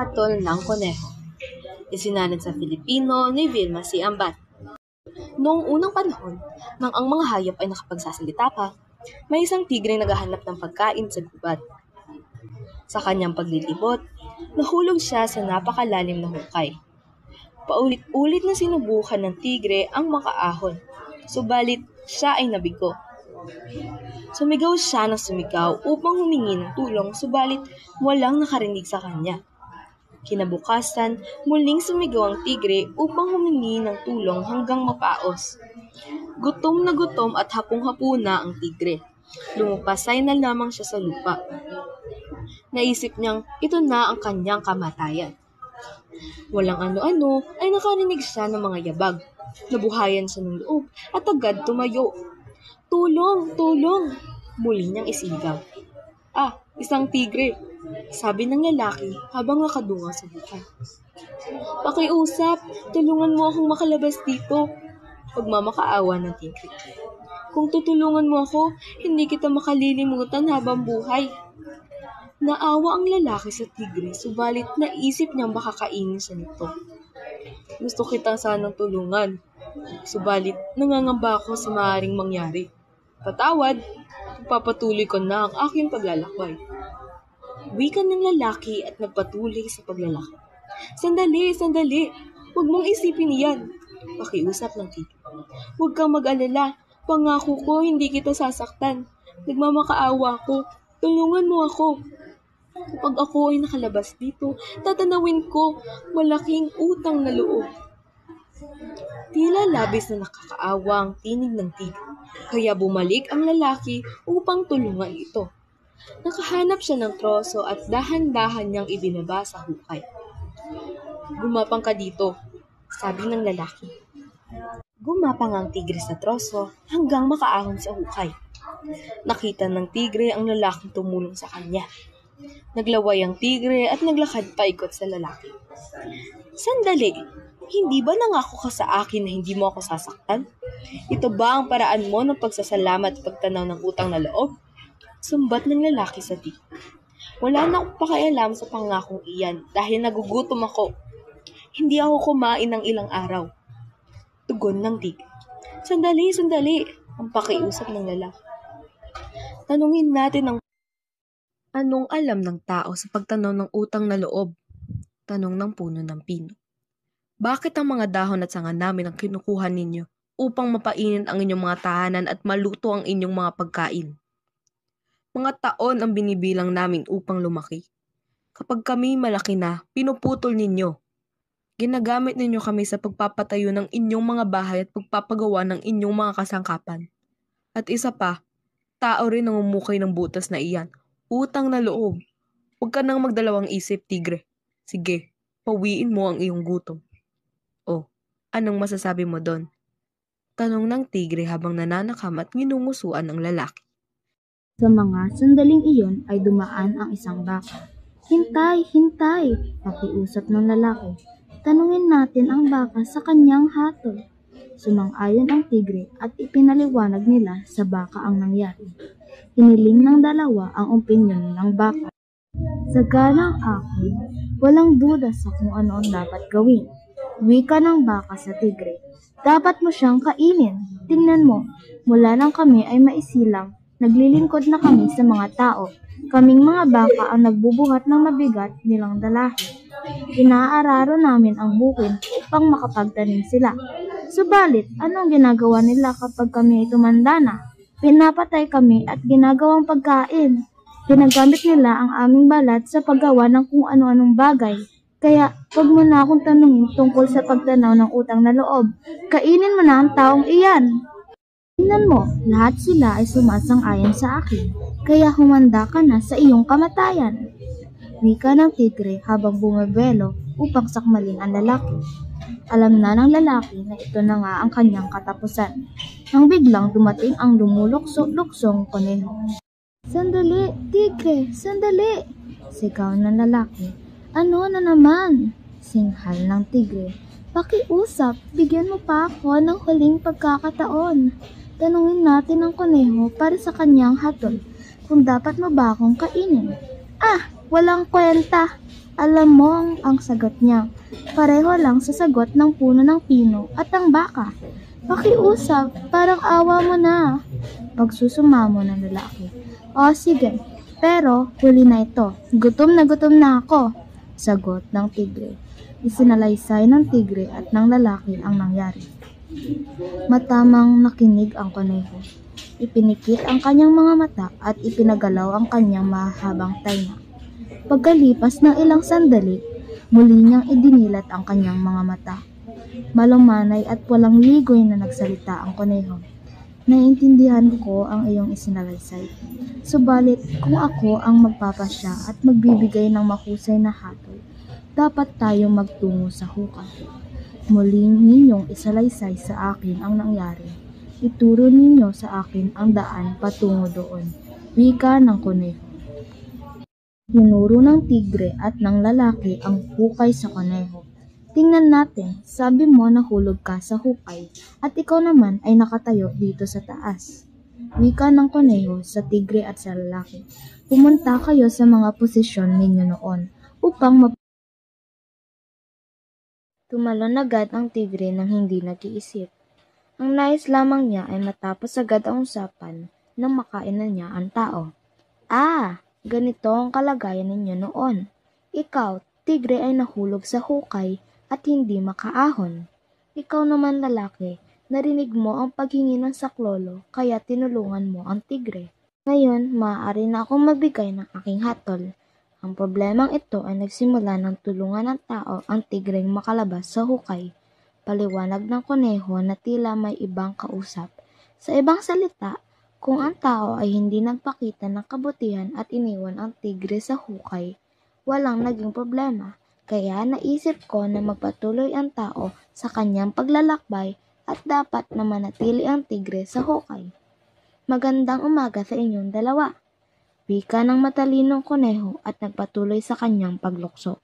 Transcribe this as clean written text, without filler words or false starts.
Hatol ng Koneho. Isinalad sa Filipino ni Vilma C. Ambat. Noong unang panahon, nang ang mga hayop ay nakapagsasalita pa, may isang tigre naghahanap ng pagkain sa gubat. Sa kanyang paglilibot, nahulog siya sa napakalalim na hukay. Paulit-ulit na sinubukan ng tigre ang makaahon, subalit siya ay nabigo. Sumigaw siya ng sumigaw upang humingi ng tulong, subalit walang nakarinig sa kanya. Kinabukasan, muling sumigaw ang tigre upang humingi ng tulong hanggang mapaos. Gutom na gutom at hapong-hapo na ang tigre. Lumupasay na lamang siya sa lupa. Naisip niyang ito na ang kanyang kamatayan. Walang ano-ano ay nakarinig siya ng mga yabag. Nabuhayan siya ng loob at agad tumayo. "Tulong! Tulong!" Muli niyang isigaw. Isang tigre," sabi ng lalaki habang nakadungaw sa hukay. "Pakiusap, tulungan mo akong makalabas dito." Pagmamakaawa ng tigre. "Kung tutulungan mo ako, hindi kita makalilimutan habang buhay." Naawa ang lalaki sa tigre, subalit naisip niyang baka kainin siya nito. "Gusto kitang sanang tulungan, subalit nangangamba ako sa maaaring mangyari. Patawad, pagpapatuloy ko na ang aking paglalakbay." Wika ng lalaki at nagpatuloy sa paglalakad. Sandali! Huwag mong isipin iyan," pakiusap ng tigre. "Huwag kang mag-alala. Pangako ko hindi kita sasaktan. Nagmamakaawa ako. Tulungan mo ako. Kapag ako ay nakalabas dito, tatanawin ko malaking utang na loob." Tila labis na nakakaawa ang tinig ng tigre, kaya bumalik ang lalaki upang tulungan ito. Nakahanap siya ng troso at dahan-dahan niyang ibinaba sa hukay. "Gumapang ka dito," sabi ng lalaki. Gumapang ang tigre sa troso hanggang makaahon sa hukay. Nakita ng tigre ang lalaking tumulong sa kanya. Naglaway ang tigre at naglakad paikot sa lalaki. "Sandali! Hindi ba nangako ka sa akin na hindi mo ako sasaktan? Ito ba ang paraan mo ng pagsasalamat at pagtanaw ng utang na loob?" Sumbat ng lalaki sa tigre. "Wala na akong pakialam sa pangakong iyan dahil nagugutom ako. Hindi ako kumain ng ilang araw." Tugon ng tigre. Sandali! Ang pakiusap ng lalaki. "Tanungin natin anong alam ng tao sa pagtanaw ng utang na loob?" Tanong ng puno ng pino. "Bakit ang mga dahon at sanga namin ang kinukuha ninyo upang mapainin ang inyong mga tahanan at maluto ang inyong mga pagkain? Mga taon ang binibilang namin upang lumaki. Kapag kami malaki na, pinuputol ninyo. Ginagamit ninyo kami sa pagpapatayo ng inyong mga bahay at pagpapagawa ng inyong mga kasangkapan. At isa pa, tao rin ang umukay ng butas na iyan. Utang na loob. Huwag ka nang magdalawang isip, tigre. Sige, pawiin mo ang iyong gutom." Anong masasabi mo doon? Tanong ng tigre habang nananakam at nginungusuan ang lalaki. Sa mga sandaling iyon ay dumaan ang isang baka. Hintay! Pakiusap ng lalaki. "Tanungin natin ang baka sa kanyang hatol." Sumang-ayon ang tigre at ipinaliwanag nila sa baka ang nangyari. Hiniling ng dalawa ang opinyon ng baka. "Sa galang akin, walang duda sa kung ano ang dapat gawin." Wika ng baka sa tigre. "Dapat mo siyang kainin. Tingnan mo, mula nang kami ay maisilang, naglilingkod na kami sa mga tao. Kaming mga baka ang nagbubuhat ng mabigat nilang dalahin. Inaararo namin ang bukid upang makapagtanim sila. Subalit, anong ginagawa nila kapag kami ay tumanda na? Pinapatay kami at ginagawang pagkain. Ginagamit nila ang aming balat sa paggawa ng kung ano-anong bagay. Kaya, huwag mo na akong tanungin tungkol sa pagtanaw ng utang na loob. Kainin mo na ang taong iyan." "Tingnan mo, lahat sila ay sumasang-ayon sa akin. Kaya humanda ka na sa iyong kamatayan." Wika ng tigre habang bumibelo upang sakmalin ang lalaki. Alam na ng lalaki na ito na nga ang kanyang katapusan. Nang biglang dumating ang lumulukso-luksong koneho. "Sandali, tigre, sandali!" sigaw ng lalaki. "Ano na naman?" singhal ng tigre. "Pakiusap, bigyan mo pa ako ng huling pagkakataon. Tanungin natin ang koneho para sa kanyang hatol kung dapat mo ba akong kainin." Walang kwenta. Alam mo ang sagot niya. Pareho lang sa sagot ng puno ng pino at ang baka. Pakiusap, parang awa mo na. Pagsusumamo ng lalaki. O sige, pero huli na ito. Gutom na ako. Sagot ng tigre. Isinalaysay ng tigre at ng lalaki ang nangyari. Matamang nakinig ang koneho. Ipinikit ang kanyang mga mata at ipinagalaw ang kanyang mahabang tainga. Pagkalipas ng ilang sandali, muli niyang idinilat ang kanyang mga mata. Malumanay at walang ligoy na nagsalita ang koneho. Naiintindihan ko ang iyong isinalaysay. Subalit kung ako ang magpapasya at magbibigay ng mahusay na hatol, dapat tayong magtungo sa hukay. Muling ninyong isalaysay sa akin ang nangyari. Ituro ninyo sa akin ang daan patungo doon. Wika ng koneho. Tinuro ng tigre at ng lalaki ang hukay sa koneho. Tingnan natin, sabi mo nahulog ka sa hukay at ikaw naman ay nakatayo dito sa taas. Wika ng koneho sa tigre at sa lalaki. Pumunta kayo sa mga posisyon ninyo noon upang Tumalon agad ang tigre nang hindi nag-iisip. Ang nais lamang niya ay matapos agad ang usapan nang makain na niya ang tao. Ganito ang kalagayan ninyo noon. Ikaw, tigre ay nahulog sa hukay at hindi makaahon. Ikaw naman lalaki, narinig mo ang paghingi ng saklolo kaya tinulungan mo ang tigre. Ngayon, maaari na akong magbigay ng aking hatol. Ang problemang ito ay nagsimula ng tulungan ng tao ang tigreng makalabas sa hukay. Paliwanag ng koneho na tila may ibang kausap. Sa ibang salita, kung ang tao ay hindi nagpakita ng kabutihan at iniwan ang tigre sa hukay, walang naging problema. Kaya naisip ko na magpatuloy ang tao sa kanyang paglalakbay at dapat na manatili ang tigre sa hukay. Magandang umaga sa inyong dalawa. Wika ng matalinong koneho at nagpatuloy sa kanyang paglukso.